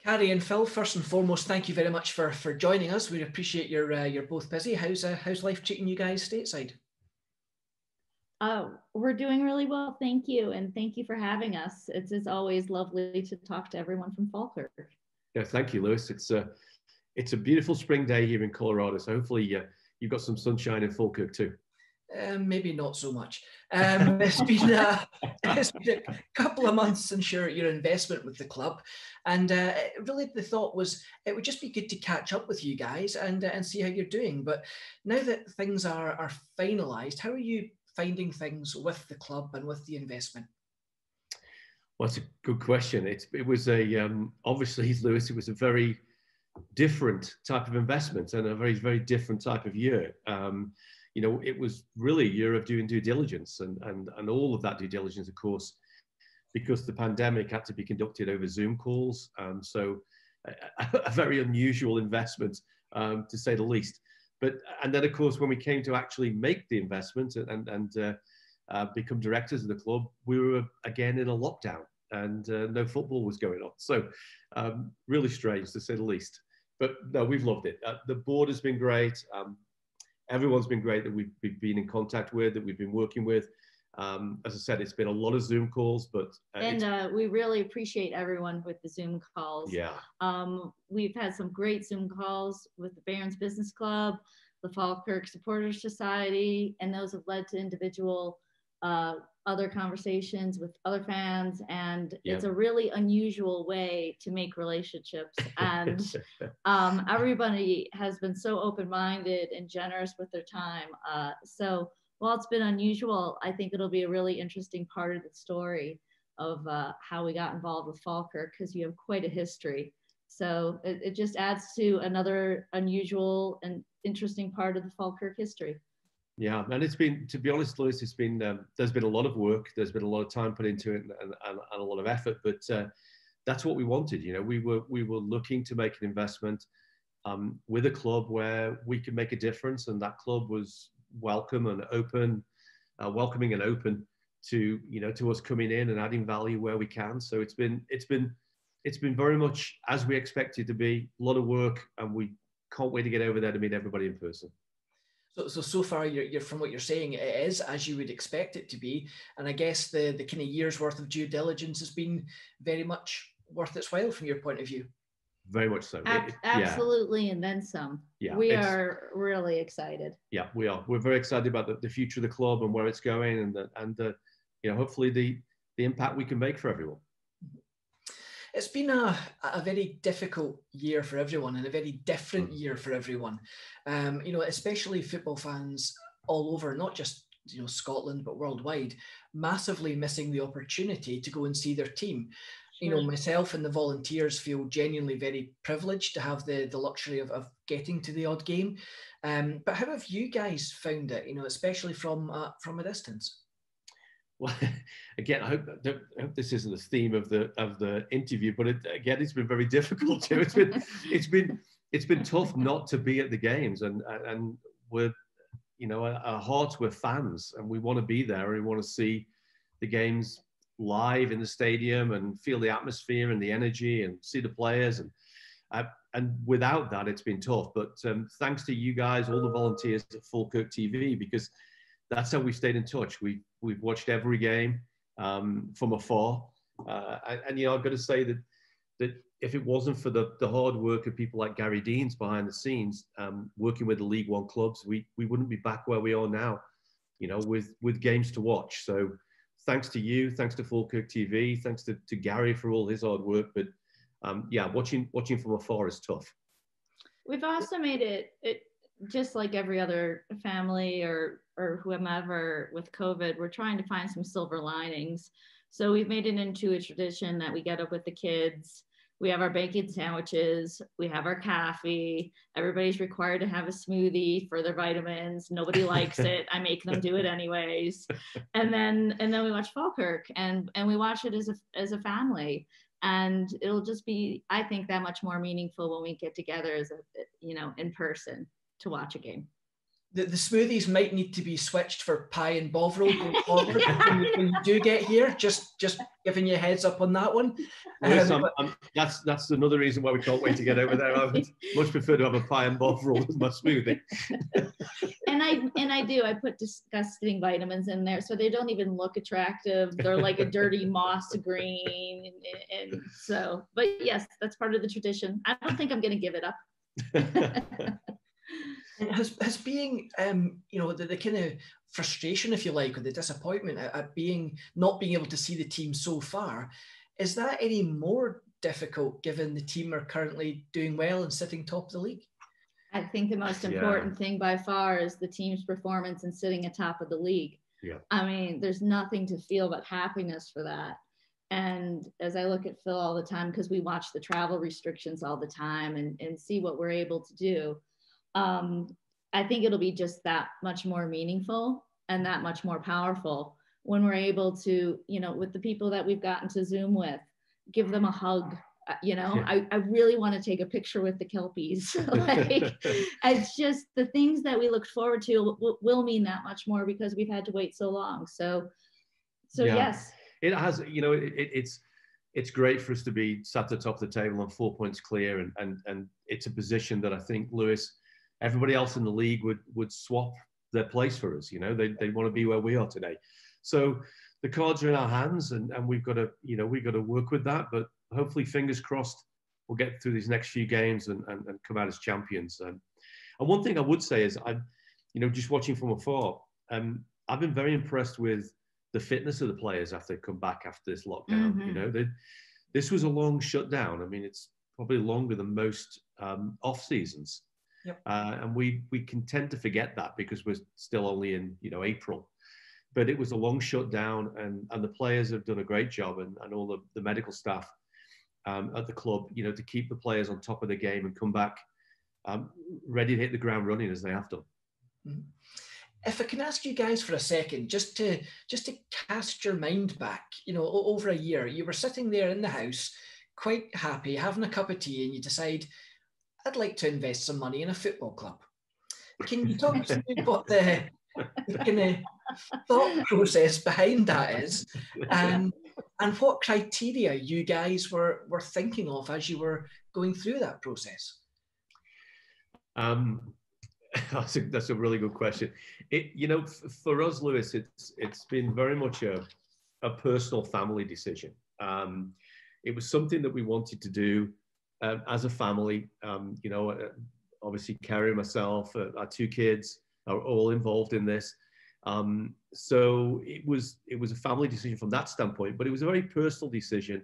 Carrie and Phil, first and foremost, thank you very much for joining us. We appreciate you're both busy. How's life treating you guys stateside? We're doing really well, thank you, and thank you for having us. It's always lovely to talk to everyone from Falkirk. Yeah, thank you, Lewis. It's a beautiful spring day here in Colorado, so hopefully you've got some sunshine in Falkirk too. Maybe not so much. It's been a couple of months since your investment with the club, and really the thought was it would just be good to catch up with you guys and see how you're doing. But now that things are finalised, how are you finding things with the club and with the investment? Well, it's a good question. It was obviously, Lewis, it was a very different type of investment and a very, very different type of year. It was really a year of doing due diligence and all of that due diligence, of course, because the pandemic had to be conducted over Zoom calls. So a very unusual investment, to say the least. And then, of course, when we came to actually make the investment and become directors of the club, we were again in a lockdown and no football was going on. So really strange, to say the least. But no, we've loved it. The board has been great. Everyone's been great that we've been in contact with, that we've been working with. As I said, it's been a lot of Zoom calls, but we really appreciate everyone with the Zoom calls. Yeah. We've had some great Zoom calls with the Barons Business Club, the Falkirk Supporters Society, and those have led to individual other conversations with other fans. And it's a really unusual way to make relationships. And everybody has been so open-minded and generous with their time. So while it's been unusual, I think it'll be a really interesting part of the story of how we got involved with Falkirk, because you have quite a history. So it just adds to another unusual and interesting part of the Falkirk history. Yeah, and it's been, to be honest, Lewis, it's been there's been a lot of work, there's been a lot of time put into it, and a lot of effort. But that's what we wanted. We were looking to make an investment with a club where we could make a difference, and that club was welcoming and open to to us coming in and adding value where we can. So it's been very much as we expected to be. A lot of work, and we can't wait to get over there to meet everybody in person. So far, you're from what you're saying, it is as you would expect it to be, and I guess the kind of year's worth of due diligence has been very much worth its while from your point of view. Very much so. Absolutely, and then some. Yeah, we are really excited. Yeah, we are. We're very excited about the future of the club and where it's going, and hopefully the impact we can make for everyone. It's been a very difficult year for everyone and a very different year for everyone. Especially football fans all over, not just Scotland, but worldwide, massively missing the opportunity to go and see their team. Sure. Myself and the volunteers feel genuinely very privileged to have the luxury of getting to the odd game. But how have you guys found it, especially from a distance? Well, again, I hope this isn't the theme of the interview, but it's been very difficult too. It's been tough not to be at the games, and we're our hearts, we're fans, and we want to be there, and we want to see the games live in the stadium and feel the atmosphere and the energy and see the players, and without that, it's been tough. But thanks to you guys, all the volunteers at Falkirk TV, because that's how we've stayed in touch. We've watched every game from afar, and I've got to say that if it wasn't for the hard work of people like Gary Deans behind the scenes, working with the League One clubs, we wouldn't be back where we are now, with games to watch. So thanks to you, thanks to Falkirk TV, thanks to Gary for all his hard work. But watching from afar is tough. We've also made it just like every other family or whomever with COVID, we're trying to find some silver linings. So we've made it into a tradition that we get up with the kids. We have our bacon sandwiches. We have our coffee. Everybody's required to have a smoothie for their vitamins. Nobody likes it. I make them do it anyways. And then we watch Falkirk, and we watch it as a family. And it'll just be, I think, that much more meaningful when we get together as in person to watch a game. the smoothies might need to be switched for pie and bovril going forward when you do get here. Just giving you a heads up on that one. That's another reason why we can't wait to get over there. I would much prefer to have a pie and bovril as my smoothie. And I put disgusting vitamins in there, so they don't even look attractive. They're like a dirty moss green, and so. But yes, that's part of the tradition. I don't think I'm going to give it up. Has being, the kind of frustration, if you like, or the disappointment at not being able to see the team so far, is that any more difficult given the team are currently doing well and sitting top of the league? I think the most important thing by far is the team's performance and sitting atop of the league. Yeah. I mean, there's nothing to feel but happiness for that. And as I look at Phil all the time, because we watch the travel restrictions all the time and see what we're able to do, I think it'll be just that much more meaningful and that much more powerful when we're able to, with the people that we've gotten to Zoom with, give them a hug. I really want to take a picture with the Kelpies. It's just the things that we look forward to will mean that much more because we've had to wait so long. So yes. It has, it's great for us to be sat at the top of the table on 4 points clear. And it's a position that I think, Lewis, everybody else in the league would swap their place for us. They want to be where we are today. So the cards are in our hands and we've got to work with that. But hopefully, fingers crossed, we'll get through these next few games and come out as champions. And one thing I would say is, just watching from afar, I've been very impressed with the fitness of the players after they come back after this lockdown. Mm-hmm. This was a long shutdown. I mean, it's probably longer than most off seasons. Yep. And we can tend to forget that because we're still only in April. But it was a long shutdown, and the players have done a great job, and all the medical staff at the club, to keep the players on top of the game and come back ready to hit the ground running as they have done. Mm-hmm. If I can ask you guys for a second, just to cast your mind back, over a year, you were sitting there in the house, quite happy, having a cup of tea, and you decide, I'd like to invest some money in a football club. Can you talk to me what the kind of thought process behind that is, and what criteria you guys were thinking of as you were going through that process? That's a really good question. For us, Lewis, it's been very much a personal family decision. It was something that we wanted to do as a family. Obviously Carrie and myself, our two kids are all involved in this. So it was a family decision from that standpoint, but it was a very personal decision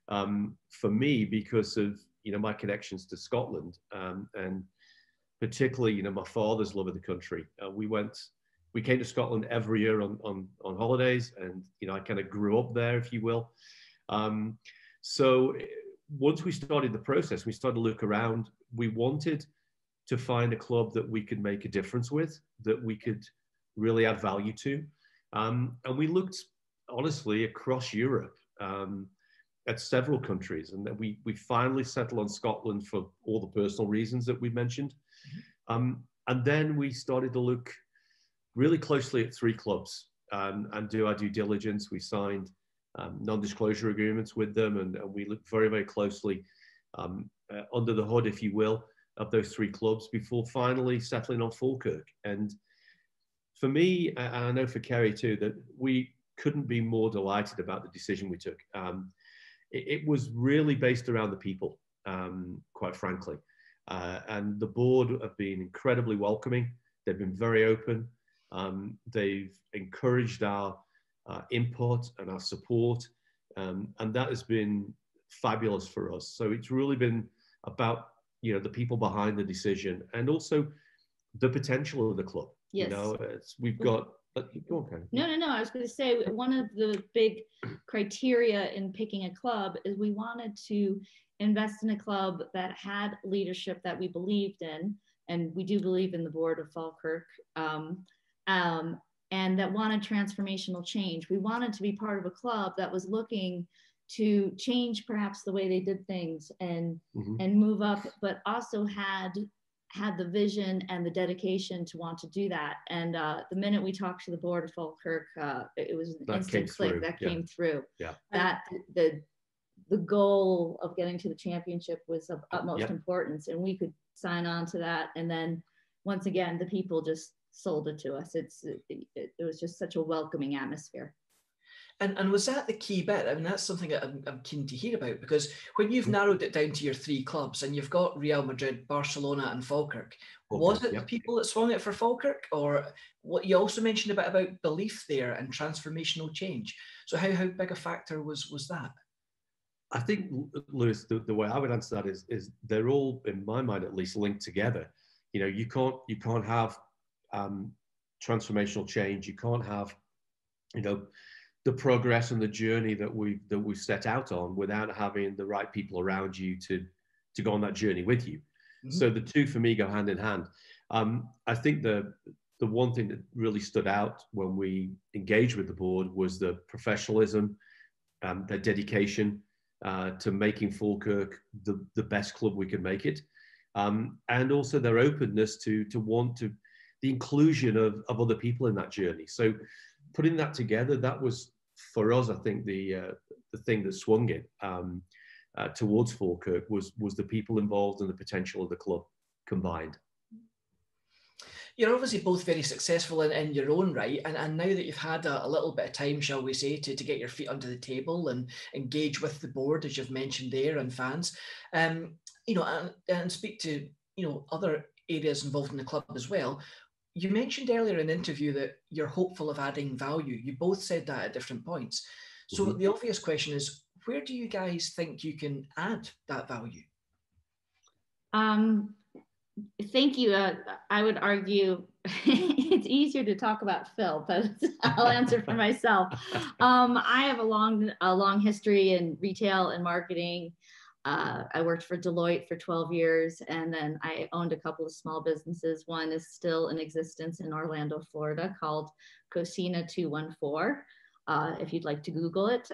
for me because of my connections to Scotland and particularly my father's love of the country. We came to Scotland every year on holidays, and I kind of grew up there, if you will. So once we started the process, we started to look around. We wanted to find a club that we could make a difference with, that we could really add value to. And we looked, honestly, across Europe at several countries. And then we finally settled on Scotland for all the personal reasons that we mentioned. And then we started to look really closely at 3 clubs and do our due diligence. We signed non-disclosure agreements with them, and we looked very, very closely under the hood, if you will, of those 3 clubs before finally settling on Falkirk. And for me, and I know for Carrie too, that we couldn't be more delighted about the decision we took. It was really based around the people, quite frankly. And the board have been incredibly welcoming. They've been very open. They've encouraged our input and our support. And that has been fabulous for us. So it's really been about, the people behind the decision and also the potential of the club. Yes. We've got, go on, Carrie. No. I was going to say, one of the big criteria in picking a club is we wanted to invest in a club that had leadership that we believed in, and we do believe in the board of Falkirk, and that wanted transformational change. We wanted to be part of a club that was looking to change perhaps the way they did things and move up, but also had had the vision and the dedication to want to do that. And the minute we talked to the board of Falkirk, it was an instant click that came through. Yeah. That the goal of getting to the championship was of utmost importance, and we could sign on to that. And then once again, the people just sold it to us. It was just such a welcoming atmosphere. And was that the key bit? I mean, that's something that I'm keen to hear about, because when you've narrowed it down to your 3 clubs and you've got Real Madrid, Barcelona and Falkirk, was it the people that swung it for Falkirk? Or what you also mentioned a bit about belief there and transformational change. So how big a factor was that? I think, Lewis, the way I would answer that is they're all, in my mind at least, linked together. You know, you can't have transformational change. You can't have, you know, the progress and the journey that we set out on without having the right people around you to go on that journey with you. Mm-hmm. So the two for me go hand in hand. I think the one thing that really stood out when we engaged with the board was the professionalism, their dedication to making Falkirk the best club we could make it, and also their openness to want to the inclusion of other people in that journey. So putting that together, that was, for us, I think the thing that swung it towards Falkirk was the people involved and the potential of the club combined. You're obviously both very successful in your own right, and now that you've had a little bit of time, shall we say, to get your feet under the table and engage with the board, as you've mentioned there, and fans, you know, and speak to, you know, other areas involved in the club as well. You mentioned earlier in the interview that you're hopeful of adding value. You both said that at different points. So the obvious question is, where do you guys think you can add that value? Thank you. I would argue it's easier to talk about Phil, but I'll answer for myself. I have a long history in retail and marketing. I worked for Deloitte for 12 years, and then I owned a couple of small businesses. One is still in existence in Orlando, Florida, called Cocina 214, if you'd like to Google it.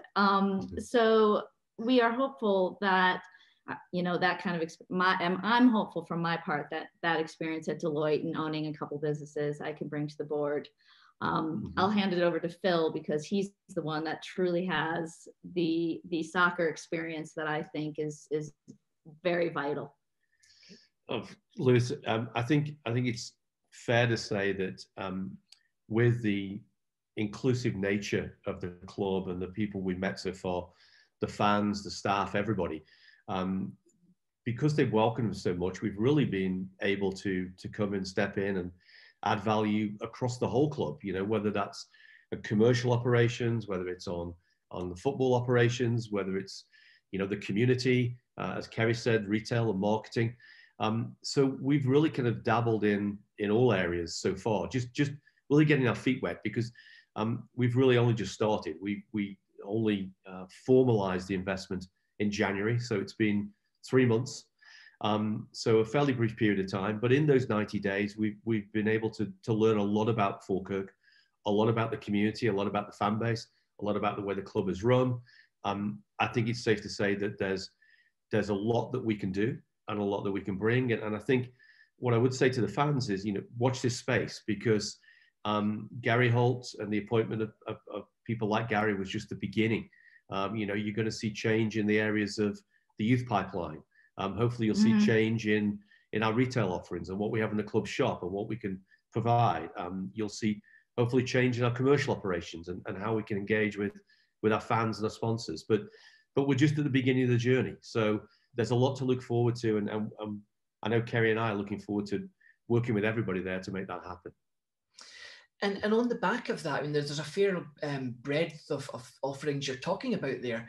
So we are hopeful that, you know, that kind of, I'm hopeful from my part that experience at Deloitte and owning a couple businesses I can bring to the board. I'll hand it over to Phil, because he's the one that truly has the soccer experience that I think is very vital. Lewis, I think it's fair to say that with the inclusive nature of the club and the people we met so far, the fans, the staff, everybody, because they've welcomed us so much, we've really been able to come and step in and add value across the whole club, you know, whether that's commercial operations, whether it's on the football operations, whether it's, you know, the community, as Carrie said, retail and marketing. So we've really kind of dabbled in all areas so far, just really getting our feet wet, because we've really only just started. We only formalized the investment in January, so it's been 3 months. So a fairly brief period of time, but in those 90 days, we've been able to learn a lot about Falkirk, a lot about the community, a lot about the fan base, a lot about the way the club is run. I think it's safe to say that there's a lot that we can do and a lot that we can bring. And I think what I would say to the fans is, you know, watch this space, because Gary Holt and the appointment of people like Gary was just the beginning. You know, you're going to see change in the areas of the youth pipeline. Hopefully you'll see change in our retail offerings and what we have in the club shop and what we can provide. You'll see hopefully change in our commercial operations and how we can engage with our fans and our sponsors. But we're just at the beginning of the journey. So there's a lot to look forward to. And I know Carrie and I are looking forward to working with everybody there to make that happen. And on the back of that, I mean, there's a fair breadth of offerings you're talking about there.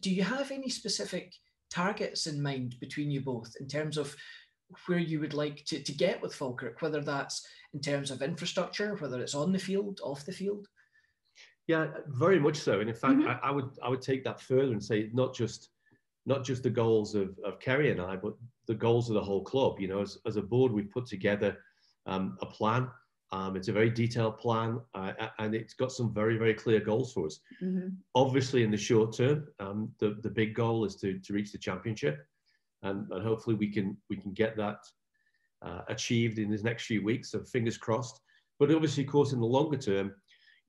Do you have any specific targets in mind between you both in terms of where you would like to get with Falkirk, whether that's in terms of infrastructure, whether it's on the field, off the field? Yeah, very much so. And in fact, I would take that further and say not just the goals of Carrie and I, but the goals of the whole club. You know, as a board, we've put together a plan. It's a very detailed plan, and it's got some very, very clear goals for us. Obviously, in the short term, the big goal is to reach the championship, and hopefully we can get that achieved in his next few weeks. So fingers crossed. But obviously, of course, in the longer term,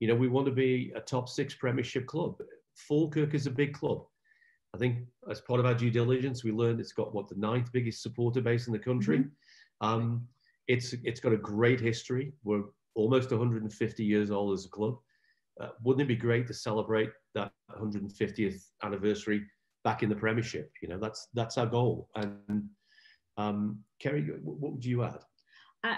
you know, we want to be a top 6 Premiership club. Falkirk is a big club. I think as part of our due diligence, we learned it's got what, the 9th biggest supporter base in the country. Mm-hmm. It's got a great history. We're almost 150 years old as a club. Wouldn't it be great to celebrate that 150th anniversary back in the Premiership? You know, that's our goal. And Carrie, what would you add?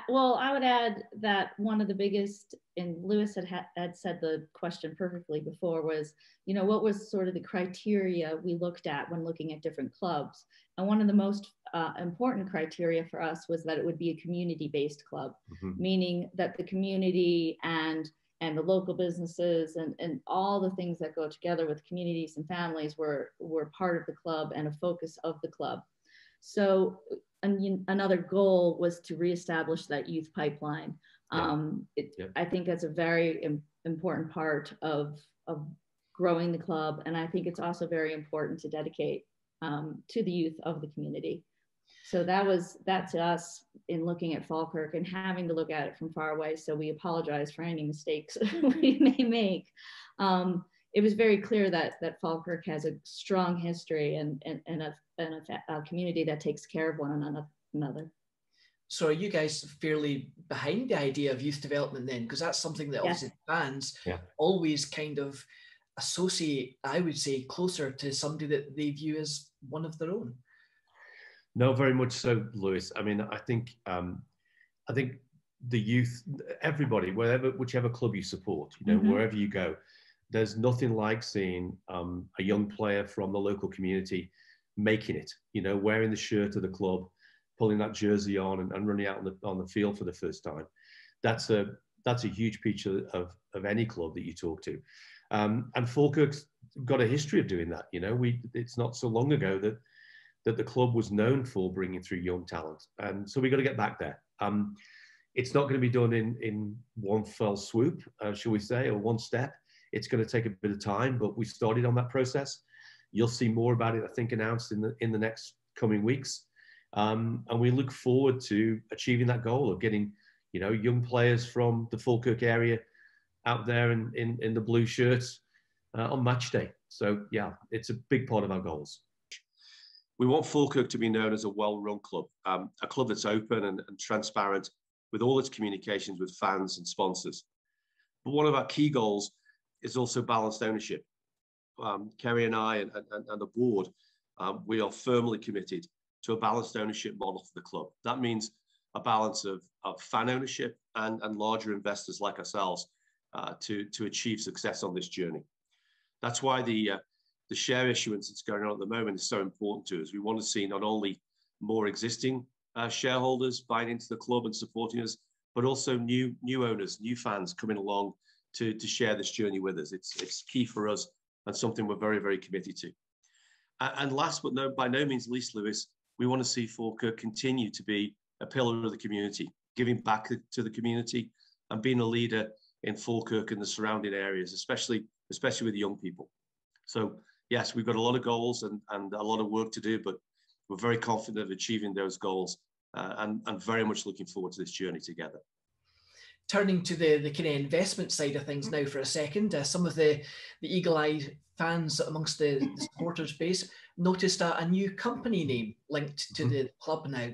Well, I would add that one of the biggest, and Lewis had said the question perfectly before, was, you know, what was sort of the criteria we looked at when looking at different clubs? And one of the most important criteria for us was that it would be a community-based club, mm-hmm. meaning that the community and the local businesses and all the things that go together with communities and families were part of the club and a focus of the club. So another goal was to reestablish that youth pipeline. I think that's a very important part of growing the club. And I think it's also very important to dedicate to the youth of the community. So that to us in looking at Falkirk and having to look at it from far away. So we apologize for any mistakes we may make. It was very clear that Falkirk has a strong history and a community that takes care of one another. So are you guys fairly behind the idea of youth development then? Because that's something that obviously fans always kind of associate, I would say, closer to somebody that they view as one of their own. No, very much so, Lewis. I mean, I think the youth, everybody, whichever club you support, you know, mm-hmm. wherever you go, there's nothing like seeing a young player from the local community making it, you know, wearing the shirt of the club, pulling that jersey on and running out on the field for the first time. That's a huge feature of any club that you talk to. And Falkirk's got a history of doing that. You know, it's not so long ago that the club was known for bringing through young talent. And so we got to get back there. It's not going to be done in one fell swoop, shall we say, or one step. It's going to take a bit of time, but we started on that process. You'll see more about it, I think, announced in the next coming weeks. And we look forward to achieving that goal of getting, you know, young players from the Falkirk area out there in the blue shirts on match day. So, yeah, it's a big part of our goals. We want Falkirk to be known as a well-run club, a club that's open and transparent with all its communications with fans and sponsors. But one of our key goals is also balanced ownership. Carrie and I and the board, we are firmly committed to a balanced ownership model for the club. That means a balance of fan ownership and larger investors like ourselves to achieve success on this journey. That's why the share issuance that's going on at the moment is so important to us. We want to see not only more existing shareholders buying into the club and supporting us, but also new owners, new fans coming along to share this journey with us. It's key for us and something we're very, very committed to. And last but by no means least, Lewis, we want to see Falkirk continue to be a pillar of the community, giving back to the community and being a leader in Falkirk and the surrounding areas, especially with young people. So yes, we've got a lot of goals and a lot of work to do, but we're very confident of achieving those goals and very much looking forward to this journey together. Turning to the kind of investment side of things now for a second, some of the eagle-eyed fans amongst the supporters base noticed a new company name linked to the club now,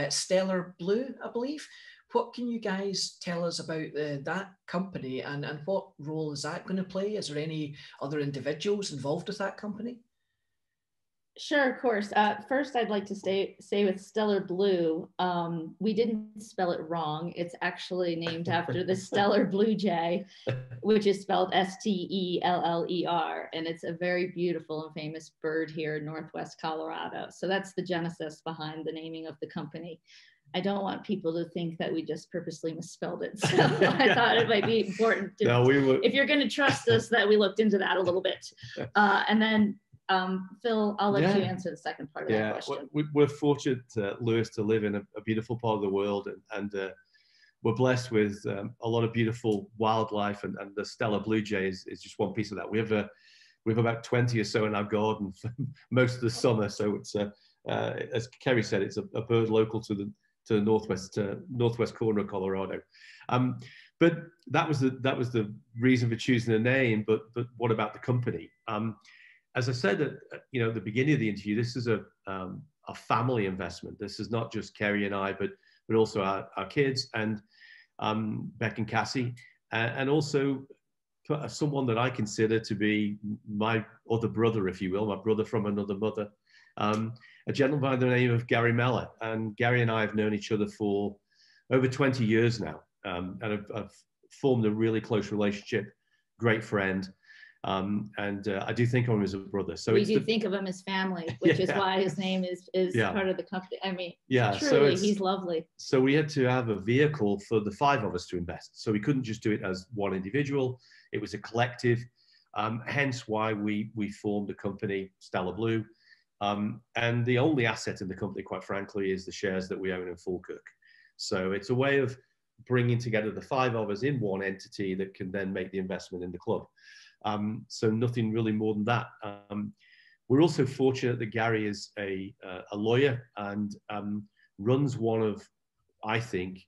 Stellar Blue, I believe. What can you guys tell us about that company and what role is that going to play? Is there any other individuals involved with that company? Sure, of course. First, I'd like to say with Stellar Blue, we didn't spell it wrong. It's actually named after the Stellar Blue Jay, which is spelled Steller, and it's a very beautiful and famous bird here in Northwest Colorado. So that's the genesis behind the naming of the company. I don't want people to think that we just purposely misspelled it. So I thought it might be important to, if you're going to trust us, that we looked into that a little bit. And then Phil, I'll let you answer the second part of that question. We're fortunate, Lewis, to live in a beautiful part of the world, and we're blessed with a lot of beautiful wildlife, and the Stellar Blue Jay is just one piece of that. We have about 20 or so in our garden for most of the summer, so it's as Carrie said, it's a bird local to the northwest corner of Colorado. But that was the reason for choosing the name. But what about the company? As I said at the beginning of the interview, this is a family investment. This is not just Carrie and I, but also our kids and Beck and Cassie, and also someone that I consider to be my other brother, if you will, my brother from another mother, a gentleman by the name of Gary Mellor. And Gary and I have known each other for over 20 years now, and I've formed a really close relationship, great friend. And I do think of him as a brother. So we do think of him as family, which is why his name is part of the company. I mean, truly, he's lovely. So we had to have a vehicle for the 5 of us to invest. So we couldn't just do it as one individual. It was a collective. Hence why we formed the company Stellar Blue. And the only asset in the company, quite frankly, is the shares that we own in Falkirk. So it's a way of bringing together the 5 of us in one entity that can then make the investment in the club. So nothing really more than that. We're also fortunate that Gary is a lawyer and runs one of, I think,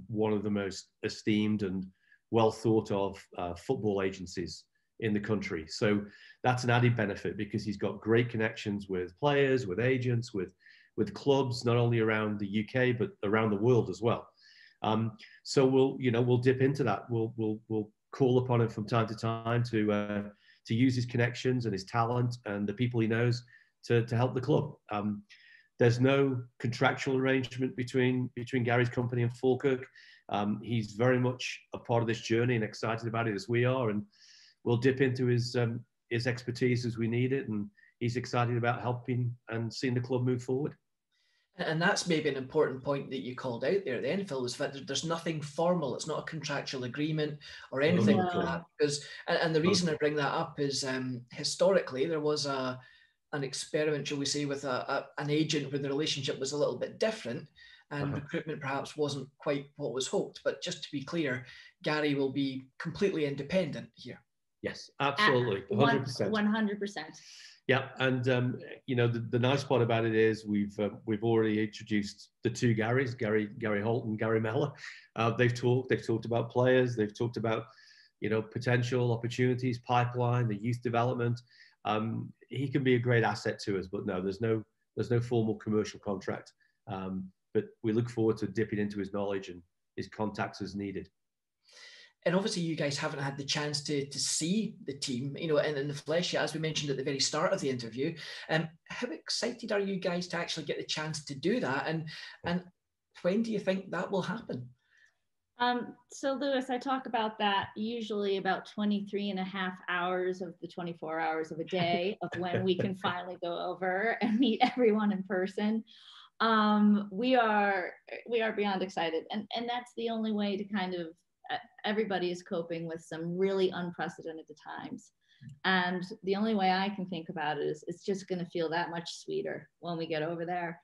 one of the most esteemed and well thought of football agencies in the country. So that's an added benefit because he's got great connections with players, with agents, with clubs, not only around the UK, but around the world as well. So we'll dip into that. We'll call upon him from time to time to use his connections and his talent and the people he knows to help the club. There's no contractual arrangement between Gary's company and Falkirk. He's very much a part of this journey and excited about it as we are, and we'll dip into his expertise as we need it, and he's excited about helping and seeing the club move forward. And that's maybe an important point that you called out there, the NFL, is that there's nothing formal. It's not a contractual agreement or anything like that. Because, and the reason I bring that up is historically there was an experiment, shall we say, with an agent where the relationship was a little bit different and recruitment perhaps wasn't quite what was hoped. But just to be clear, Gary will be completely independent here. Yes, absolutely. 100%. 100%. Yeah, and the nice part about it is we've already introduced the 2 Garys, Gary Holt and Gary Mellor. They've talked about players, they've talked about potential opportunities, pipeline, the youth development. He can be a great asset to us, but no, there's no formal commercial contract. But we look forward to dipping into his knowledge and his contacts as needed. And obviously you guys haven't had the chance to see the team, in the flesh yet, as we mentioned at the very start of the interview. How excited are you guys to actually get the chance to do that? And when do you think that will happen? So Lewis, I talk about that usually about 23 and a half hours of the 24 hours of a day of when we can finally go over and meet everyone in person. We are beyond excited. And that's the only way to kind of, everybody is coping with some really unprecedented times. And the only way I can think about it is it's just going to feel that much sweeter when we get over there.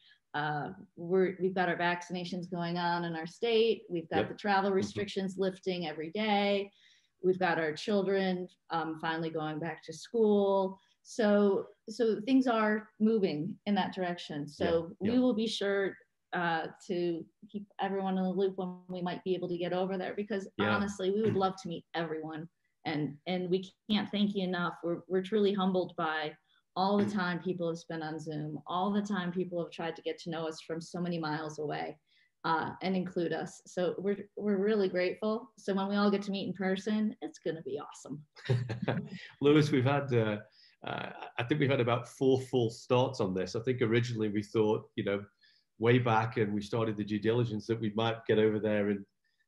We've got our vaccinations going on in our state. We've got the travel restrictions lifting every day. We've got our children finally going back to school. So things are moving in that direction. So we will be sure to keep everyone in the loop when we might be able to get over there, because honestly, we would love to meet everyone, and we can't thank you enough. We're truly humbled by all the time people have spent on Zoom, all the time people have tried to get to know us from so many miles away, and include us. So we're really grateful. So when we all get to meet in person, it's going to be awesome. Lewis, we've had I think we've had about 4 full starts on this. I think originally we thought, way back, and we started the due diligence that we might get over there in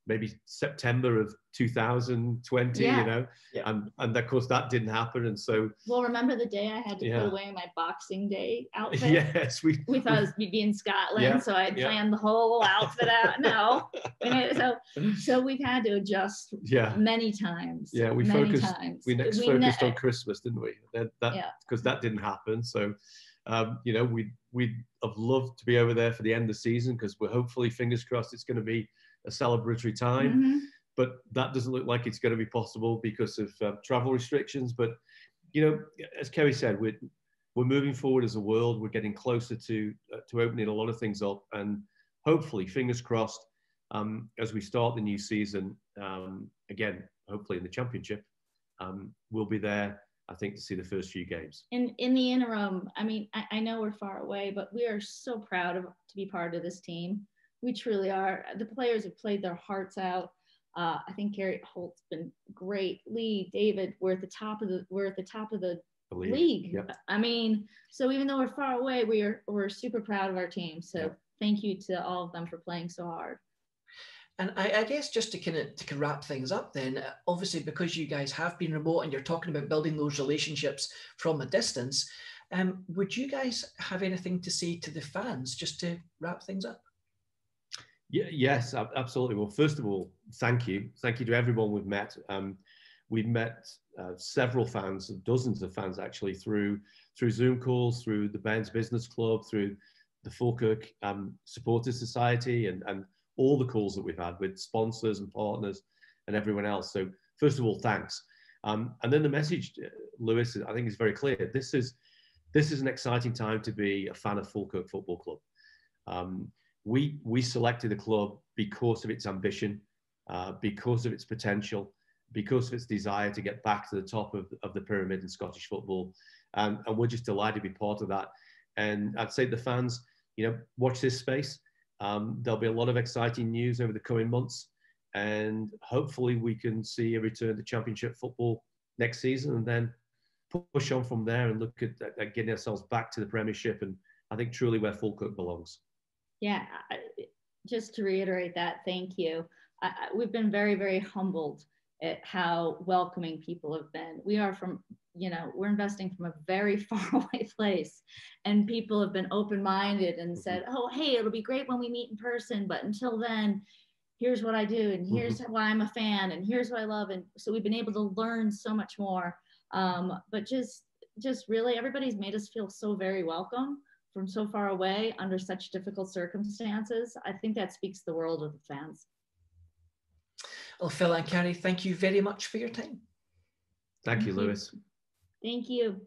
maybe September of 2020, and of course that didn't happen. And so, well, remember the day I had to put away my Boxing Day outfit? Yes, we thought we'd be in Scotland, so I planned the whole outfit out. No, so we've had to adjust many times. Yeah, we focused on Christmas, didn't we? Because that didn't happen. So, we'd have loved to be over there for the end of the season, because we're hopefully, fingers crossed, it's going to be a celebratory time, but that doesn't look like it's going to be possible because of travel restrictions. But as Carrie said, we're moving forward as a world. We're getting closer to opening a lot of things up, and hopefully, fingers crossed, as we start the new season, again, hopefully in the championship, we'll be there, I think, to see the first few games. In the interim, I mean, I know we're far away, but we are so proud to be part of this team. We truly are. The players have played their hearts out. I think Carrie Holt's been great. Lee, David, we're at the top of the league. Yep. I mean, so even though we're far away, we're super proud of our team. So yep. Thank you to all of them for playing so hard. And I guess just to wrap things up then, obviously because you guys have been remote and you're talking about building those relationships from a distance, would you guys have anything to say to the fans just to wrap things up? Yes, absolutely. Well, first of all, thank you to everyone we've met. We've met several fans, dozens of fans actually, through Zoom calls, through the Bairns Business Club, through the Falkirk Supporters Society, and all the calls that we've had with sponsors and partners and everyone else. So first of all, thanks. And then the message, Lewis, I think is very clear. This is an exciting time to be a fan of Falkirk Football Club. We selected the club because of its ambition, because of its potential, because of its desire to get back to the top of the pyramid in Scottish football. And we're just delighted to be part of that. And I'd say to the fans, watch this space. There'll be a lot of exciting news over the coming months. And hopefully we can see a return to Championship football next season, and then push on from there and look at getting ourselves back to the Premiership. And I think truly where Falkirk belongs. Yeah, just to reiterate that, thank you. We've been very, very humbled at how welcoming people have been. We are we're investing from a very far away place, and people have been open-minded and said, oh, hey, it'll be great when we meet in person, but until then, here's what I do, and here's why I'm a fan, and here's what I love. And so we've been able to learn so much more. But just really, everybody's made us feel so very welcome from so far away under such difficult circumstances. I think that speaks the world of the fans. Well, Phil and Carrie, thank you very much for your time. Thank you, Lewis. Thank you.